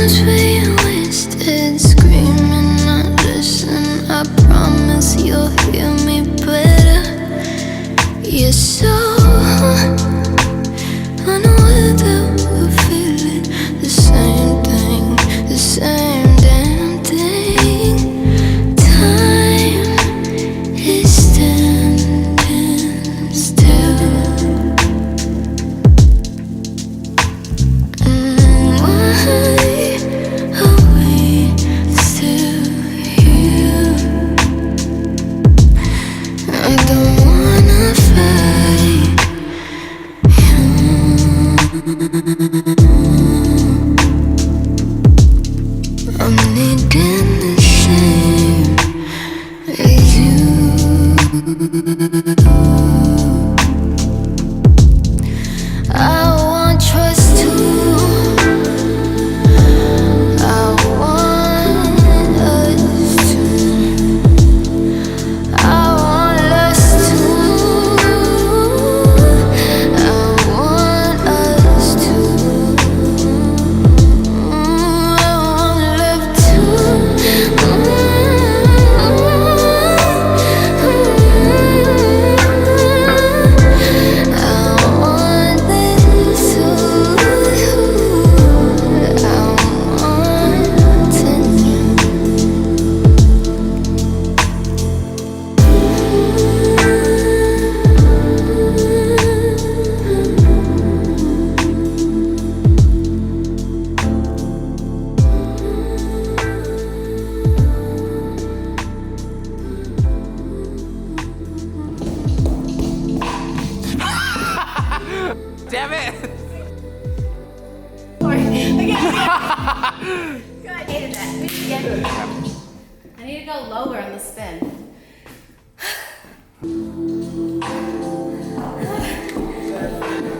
times we wasted screaming, not listen. I promise you'll hear me better. You're so unaware that we're feeling the same thing, the same damn thing. Time is standing still. I don't wanna fight you. I'm needing the same as you. I want trust too. I want us to. I want lust too. I want us to. I want love too. I want this too. I want you. Damn it! Sorry. Again. God, I hated that. I need to go lower on the spin.